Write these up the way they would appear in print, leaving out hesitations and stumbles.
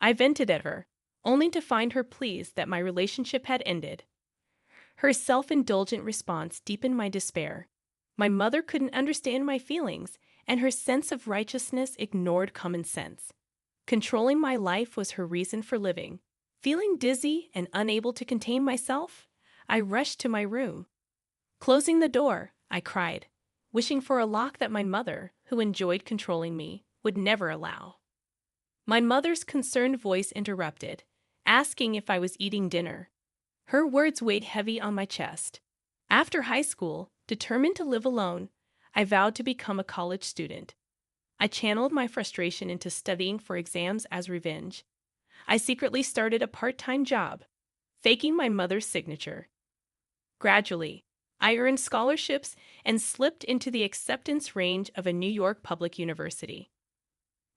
I vented at her, only to find her pleased that my relationship had ended. Her self-indulgent response deepened my despair. My mother couldn't understand my feelings, and her sense of righteousness ignored common sense. Controlling my life was her reason for living. Feeling dizzy and unable to contain myself, I rushed to my room. Closing the door, I cried, wishing for a lock that my mother, who enjoyed controlling me, would never allow. My mother's concerned voice interrupted, asking if I was eating dinner. Her words weighed heavy on my chest. After high school, determined to live alone, I vowed to become a college student. I channeled my frustration into studying for exams as revenge. I secretly started a part-time job, faking my mother's signature. Gradually, I earned scholarships and slipped into the acceptance range of a New York public university.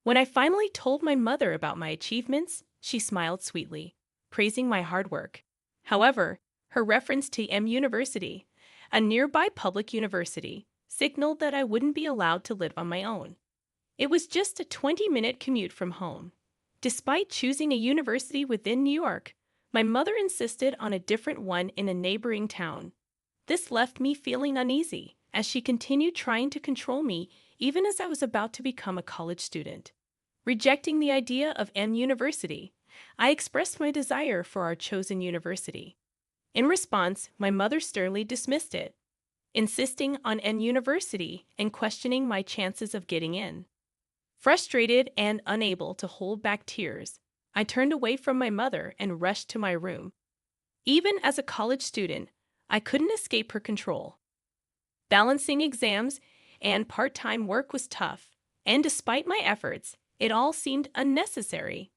When I finally told my mother about my achievements, she smiled sweetly, praising my hard work. However, her reference to M University, a nearby public university, signaled that I wouldn't be allowed to live on my own. It was just a 20-minute commute from home. Despite choosing a university within New York, my mother insisted on a different one in a neighboring town. This left me feeling uneasy, as she continued trying to control me even as I was about to become a college student. Rejecting the idea of M University, I expressed my desire for our chosen university. In response, my mother sternly dismissed it, insisting on N University and questioning my chances of getting in. Frustrated and unable to hold back tears, I turned away from my mother and rushed to my room. Even as a college student, I couldn't escape her control. Balancing exams and part-time work was tough, and despite my efforts, it all seemed unnecessary.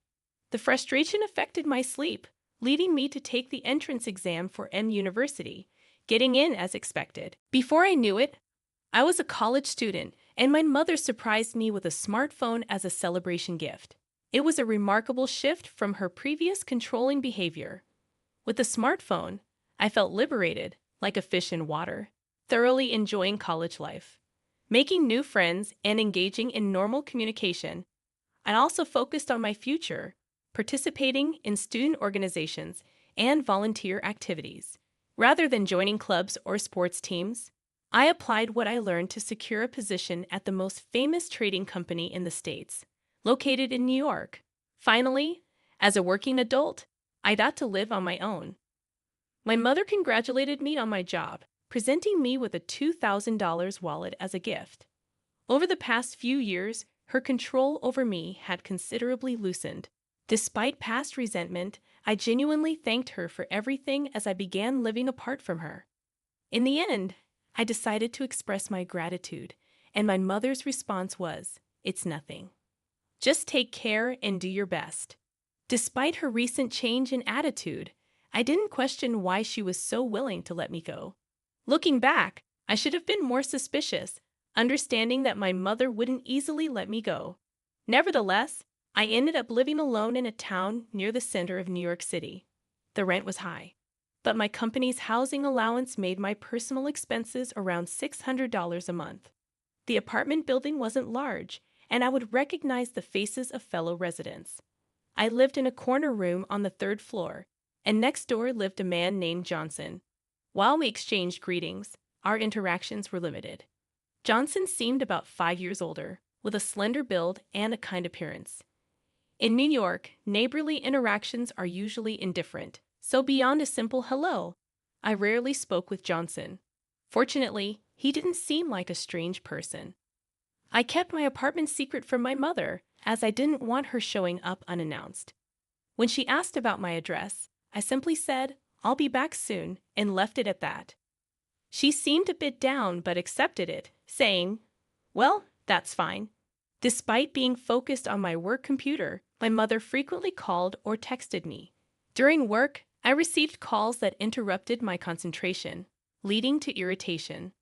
The frustration affected my sleep, leading me to take the entrance exam for M University, getting in as expected. Before I knew it, I was a college student, and my mother surprised me with a smartphone as a celebration gift. It was a remarkable shift from her previous controlling behavior. With the smartphone, I felt liberated, like a fish in water, thoroughly enjoying college life. Making new friends and engaging in normal communication, I also focused on my future, participating in student organizations and volunteer activities. Rather than joining clubs or sports teams, I applied what I learned to secure a position at the most famous trading company in the States, located in New York. Finally, as a working adult, I got to live on my own. My mother congratulated me on my job, presenting me with a $2,000 wallet as a gift. Over the past few years, her control over me had considerably loosened. Despite past resentment, I genuinely thanked her for everything as I began living apart from her. In the end, I decided to express my gratitude, and my mother's response was, "It's nothing. Just take care and do your best." Despite her recent change in attitude, I didn't question why she was so willing to let me go. Looking back, I should have been more suspicious, understanding that my mother wouldn't easily let me go. Nevertheless, I ended up living alone in a town near the center of New York City. The rent was high, but my company's housing allowance made my personal expenses around $600 a month. The apartment building wasn't large, and I would recognize the faces of fellow residents. I lived in a corner room on the third floor, and next door lived a man named Johnson. While we exchanged greetings, our interactions were limited. Johnson seemed about 5 years older, with a slender build and a kind appearance. In New York, neighborly interactions are usually indifferent, so beyond a simple hello, I rarely spoke with Johnson. Fortunately, he didn't seem like a strange person. I kept my apartment secret from my mother, as I didn't want her showing up unannounced. When she asked about my address, I simply said, "I'll be back soon," and left it at that. She seemed a bit down but accepted it, saying, "Well, that's fine." Despite being focused on my work computer, my mother frequently called or texted me. During work, I received calls that interrupted my concentration, leading to irritation.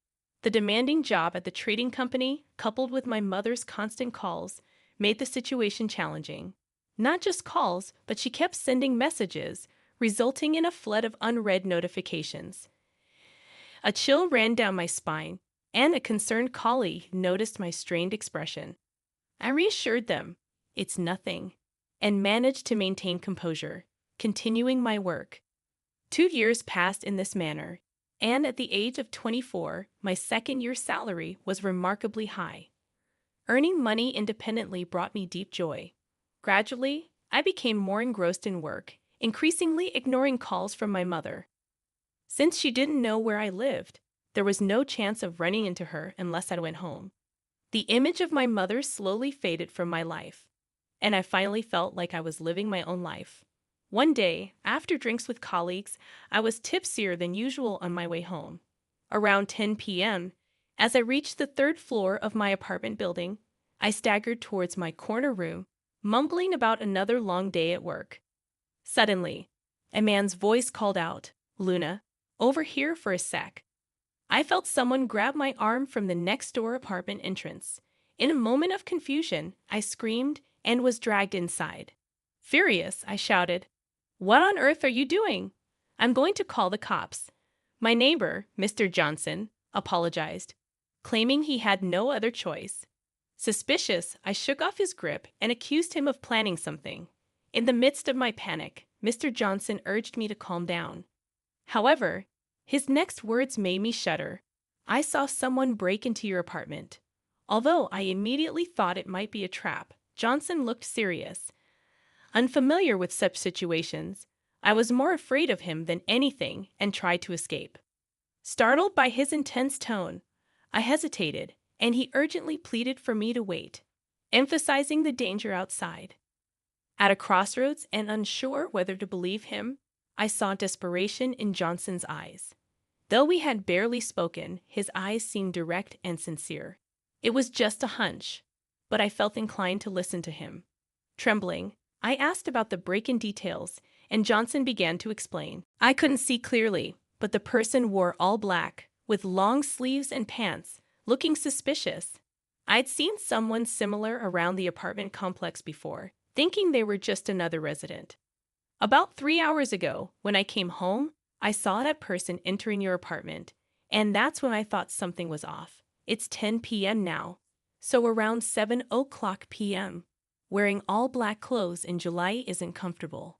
The demanding job at the trading company, coupled with my mother's constant calls, made the situation challenging. Not just calls, but she kept sending messages, resulting in a flood of unread notifications. A chill ran down my spine, and a concerned colleague noticed my strained expression. I reassured them, "It's nothing," and managed to maintain composure, continuing my work. 2 years passed in this manner, and at the age of 24, my second-year salary was remarkably high. Earning money independently brought me deep joy. Gradually, I became more engrossed in work, increasingly ignoring calls from my mother. Since she didn't know where I lived, there was no chance of running into her unless I went home. The image of my mother slowly faded from my life, and I finally felt like I was living my own life. One day, after drinks with colleagues, I was tipsier than usual on my way home. Around 10 p.m., as I reached the third floor of my apartment building, I staggered towards my corner room, mumbling about another long day at work. Suddenly, a man's voice called out, "Luna, over here for a sec." I felt someone grab my arm from the next-door apartment entrance. In a moment of confusion, I screamed and was dragged inside. Furious, I shouted, "What on earth are you doing? I'm going to call the cops." My neighbor, Mr. Johnson, apologized, claiming he had no other choice. Suspicious, I shook off his grip and accused him of planning something. In the midst of my panic, Mr. Johnson urged me to calm down. However, his next words made me shudder. "I saw someone break into your apartment." Although I immediately thought it might be a trap, Johnson looked serious. Unfamiliar with such situations, I was more afraid of him than anything and tried to escape. Startled by his intense tone, I hesitated, and he urgently pleaded for me to wait, emphasizing the danger outside. At a crossroads and unsure whether to believe him, I saw desperation in Johnson's eyes. Though we had barely spoken, his eyes seemed direct and sincere. It was just a hunch, but I felt inclined to listen to him. Trembling, I asked about the break-in details, and Johnson began to explain. I couldn't see clearly, but the person wore all black, with long sleeves and pants, looking suspicious. I'd seen someone similar around the apartment complex before, thinking they were just another resident. About 3 hours ago, when I came home, I saw that person entering your apartment, and that's when I thought something was off. It's 10 p.m. now, so around 7:00 p.m. Wearing all black clothes in July isn't comfortable.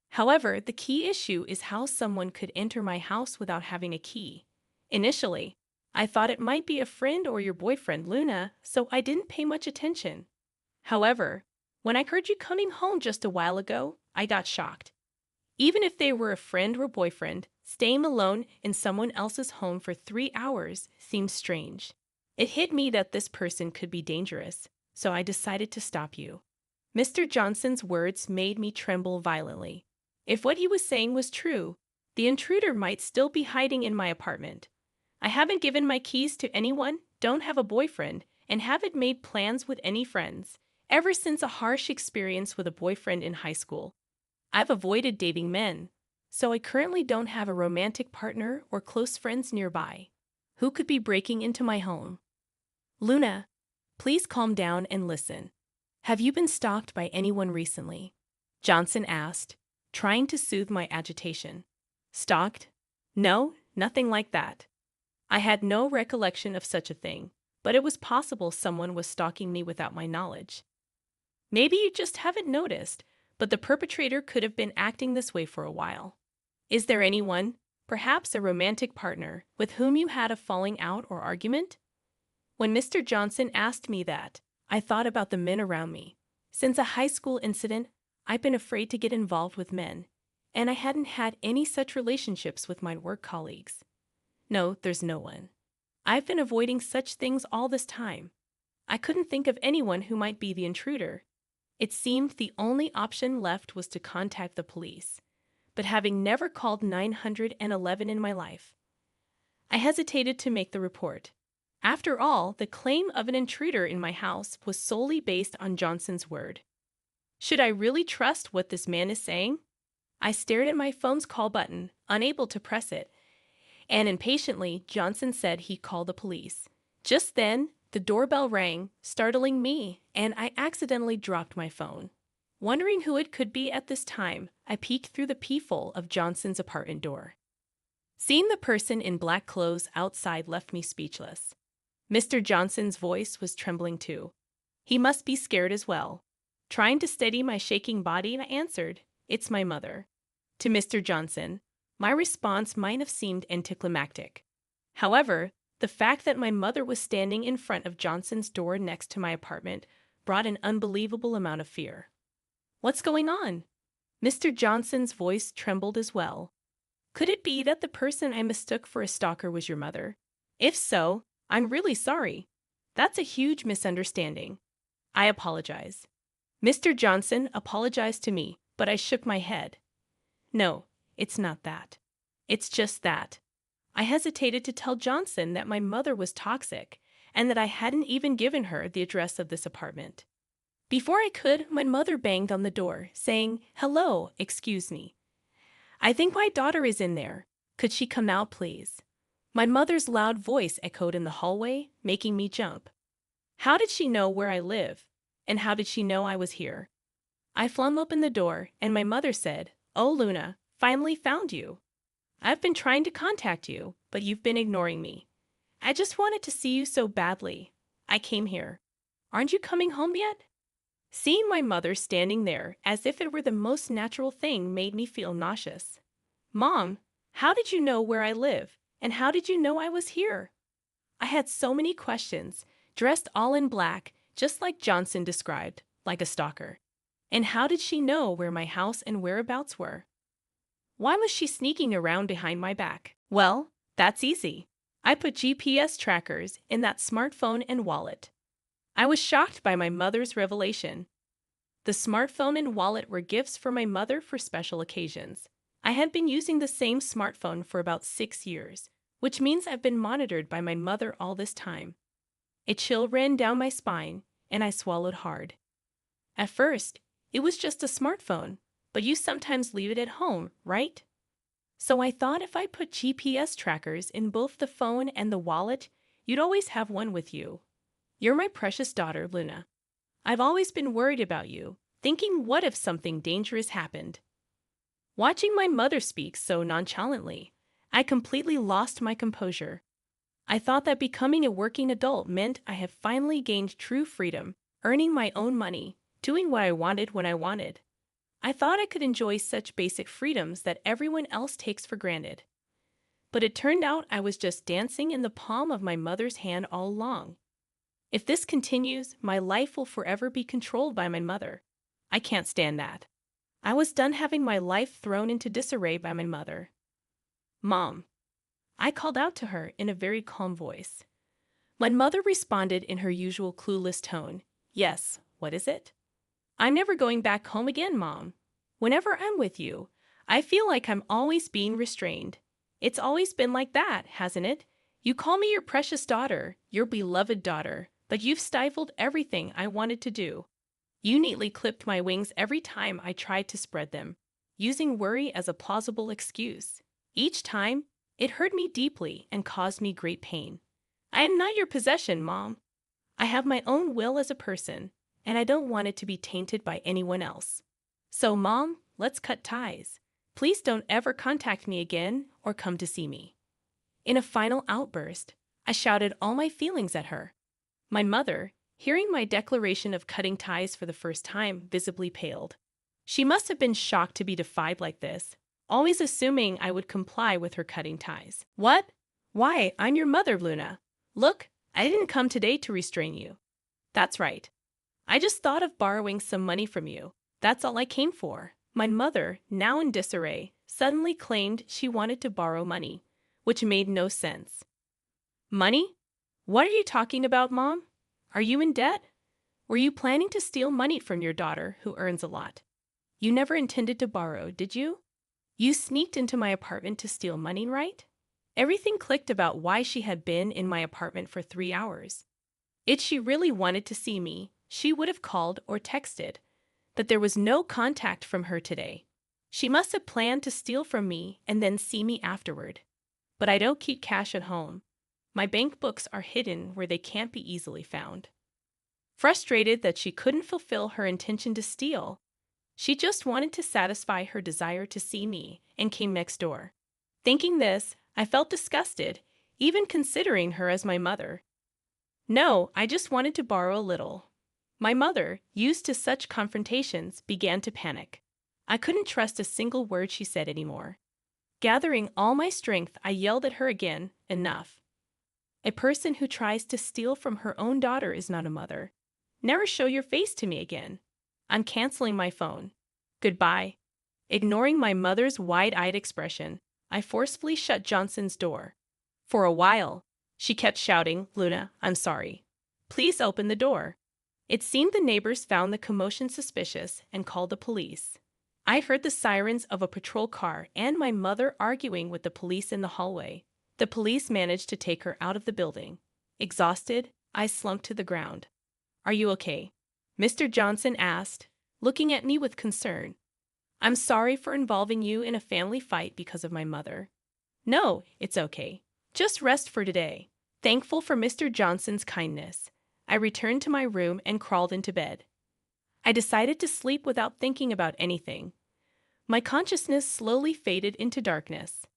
However, the key issue is how someone could enter my house without having a key. Initially, I thought it might be a friend or your boyfriend, Luna, so I didn't pay much attention. However, when I heard you coming home just a while ago, I got shocked. Even if they were a friend or boyfriend, staying alone in someone else's home for 3 hours seems strange. It hit me that this person could be dangerous, so I decided to stop you. Mr. Johnson's words made me tremble violently. If what he was saying was true, the intruder might still be hiding in my apartment. I haven't given my keys to anyone, don't have a boyfriend, and haven't made plans with any friends, ever since a harsh experience with a boyfriend in high school. I've avoided dating men, so I currently don't have a romantic partner or close friends nearby. Who could be breaking into my home? Luna, please calm down and listen. Have you been stalked by anyone recently? Johnson asked, trying to soothe my agitation. Stalked? No, nothing like that. I had no recollection of such a thing, but it was possible someone was stalking me without my knowledge. Maybe you just haven't noticed, but the perpetrator could have been acting this way for a while. Is there anyone, perhaps a romantic partner, with whom you had a falling out or argument? When Mr. Johnson asked me that, I thought about the men around me. Since a high school incident, I've been afraid to get involved with men, and I hadn't had any such relationships with my work colleagues. No, there's no one. I've been avoiding such things all this time. I couldn't think of anyone who might be the intruder. It seemed the only option left was to contact the police, but having never called 911 in my life, I hesitated to make the report. After all, the claim of an intruder in my house was solely based on Johnson's word. Should I really trust what this man is saying? I stared at my phone's call button, unable to press it, and impatiently, Johnson said he'd call the police. Just then, the doorbell rang, startling me, and I accidentally dropped my phone. Wondering who it could be at this time, I peeked through the peephole of Johnson's apartment door. Seeing the person in black clothes outside left me speechless. Mr. Johnson's voice was trembling too. He must be scared as well. Trying to steady my shaking body, I answered, "It's my mother." To Mr. Johnson, my response might have seemed anticlimactic. However, the fact that my mother was standing in front of Johnson's door next to my apartment brought an unbelievable amount of fear. "What's going on?" Mr. Johnson's voice trembled as well. "Could it be that the person I mistook for a stalker was your mother? If so, I'm really sorry. That's a huge misunderstanding. I apologize." Mr. Johnson apologized to me, but I shook my head. "No, it's not that. It's just that." I hesitated to tell Johnson that my mother was toxic and that I hadn't even given her the address of this apartment. Before I could, my mother banged on the door, saying, "Hello, excuse me. I think my daughter is in there. Could she come out, please?" My mother's loud voice echoed in the hallway, making me jump. How did she know where I live? And how did she know I was here? I flung open the door, and my mother said, "Oh, Luna, finally found you. I've been trying to contact you, but you've been ignoring me. I just wanted to see you so badly. I came here. Aren't you coming home yet?" Seeing my mother standing there as if it were the most natural thing made me feel nauseous. "Mom, how did you know where I live? And how did you know I was here?" I had so many questions, dressed all in black, just like Johnson described, like a stalker. And how did she know where my house and whereabouts were? Why was she sneaking around behind my back? Well, that's easy. I put GPS trackers in that smartphone and wallet. I was shocked by my mother's revelation. The smartphone and wallet were gifts for my mother for special occasions. I had been using the same smartphone for about 6 years, which means I've been monitored by my mother all this time. A chill ran down my spine, and I swallowed hard. At first, it was just a smartphone, but you sometimes leave it at home, right? So I thought if I put GPS trackers in both the phone and the wallet, you'd always have one with you. You're my precious daughter, Luna. I've always been worried about you, thinking what if something dangerous happened. Watching my mother speak so nonchalantly, I completely lost my composure. I thought that becoming a working adult meant I have finally gained true freedom, earning my own money, doing what I wanted when I wanted. I thought I could enjoy such basic freedoms that everyone else takes for granted. But it turned out I was just dancing in the palm of my mother's hand all along. If this continues, my life will forever be controlled by my mother. I can't stand that. I was done having my life thrown into disarray by my mother. "Mom." I called out to her in a very calm voice. My mother responded in her usual clueless tone. "Yes, what is it?" "I'm never going back home again, Mom. Whenever I'm with you, I feel like I'm always being restrained. It's always been like that, hasn't it? You call me your precious daughter, your beloved daughter, but you've stifled everything I wanted to do. You neatly clipped my wings every time I tried to spread them, using worry as a plausible excuse. Each time, it hurt me deeply and caused me great pain. I am not your possession, Mom. I have my own will as a person, and I don't want it to be tainted by anyone else. So, Mom, let's cut ties. Please don't ever contact me again or come to see me." In a final outburst, I shouted all my feelings at her. My mother, hearing my declaration of cutting ties for the first time, visibly paled. She must have been shocked to be defied like this, always assuming I would comply with her cutting ties. "What? Why, I'm your mother, Luna. Look, I didn't come today to restrain you." "That's right. I just thought of borrowing some money from you. That's all I came for." My mother, now in disarray, suddenly claimed she wanted to borrow money, which made no sense. "Money? What are you talking about, Mom? Are you in debt? Were you planning to steal money from your daughter, who earns a lot? You never intended to borrow, did you? You sneaked into my apartment to steal money, right?" Everything clicked about why she had been in my apartment for 3 hours. If she really wanted to see me, she would have called or texted. But there was no contact from her today. She must have planned to steal from me and then see me afterward. But I don't keep cash at home. My bank books are hidden where they can't be easily found. Frustrated that she couldn't fulfill her intention to steal, she just wanted to satisfy her desire to see me and came next door. Thinking this, I felt disgusted, even considering her as my mother. "No, I just wanted to borrow a little." My mother, used to such confrontations, began to panic. I couldn't trust a single word she said anymore. Gathering all my strength, I yelled at her again, "Enough. A person who tries to steal from her own daughter is not a mother. Never show your face to me again. I'm canceling my phone. Goodbye." Ignoring my mother's wide-eyed expression, I forcefully shut Johnson's door. For a while, she kept shouting, "Luna, I'm sorry. Please open the door." It seemed the neighbors found the commotion suspicious and called the police. I heard the sirens of a patrol car and my mother arguing with the police in the hallway. The police managed to take her out of the building. Exhausted, I slumped to the ground. "Are you okay?" Mr. Johnson asked, looking at me with concern. "I'm sorry for involving you in a family fight because of my mother." "No, it's okay. Just rest for today." Thankful for Mr. Johnson's kindness, I returned to my room and crawled into bed. I decided to sleep without thinking about anything. My consciousness slowly faded into darkness.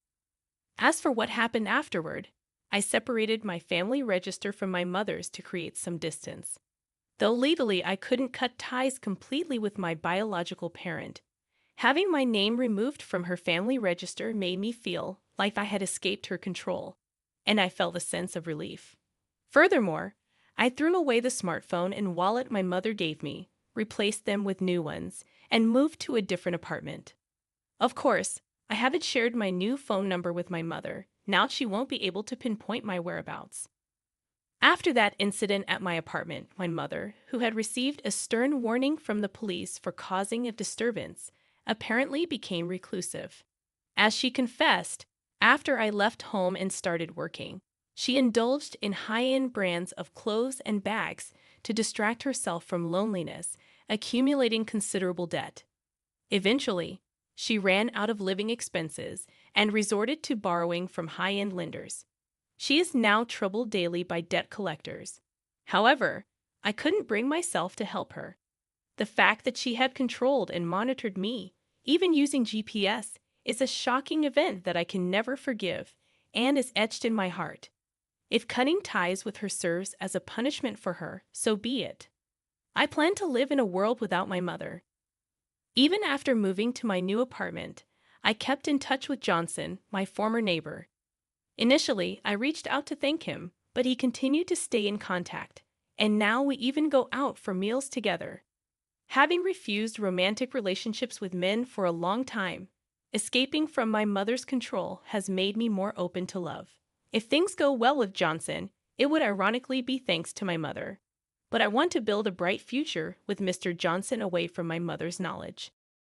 As for what happened afterward, I separated my family register from my mother's to create some distance. Though legally I couldn't cut ties completely with my biological parent, having my name removed from her family register made me feel like I had escaped her control, and I felt a sense of relief. Furthermore, I threw away the smartphone and wallet my mother gave me, replaced them with new ones, and moved to a different apartment. Of course, I haven't shared my new phone number with my mother. Now she won't be able to pinpoint my whereabouts. After that incident at my apartment, my mother, who had received a stern warning from the police for causing a disturbance, apparently became reclusive. As she confessed, after I left home and started working, she indulged in high-end brands of clothes and bags to distract herself from loneliness, accumulating considerable debt. Eventually, she ran out of living expenses and resorted to borrowing from high-end lenders. She is now troubled daily by debt collectors. However, I couldn't bring myself to help her. The fact that she had controlled and monitored me, even using GPS, is a shocking event that I can never forgive and is etched in my heart. If cutting ties with her serves as a punishment for her, so be it. I plan to live in a world without my mother. Even after moving to my new apartment, I kept in touch with Johnson, my former neighbor. Initially, I reached out to thank him, but he continued to stay in contact, and now we even go out for meals together. Having refused romantic relationships with men for a long time, escaping from my mother's control has made me more open to love. If things go well with Johnson, it would ironically be thanks to my mother. But I want to build a bright future with Mr. Johnson away from my mother's knowledge.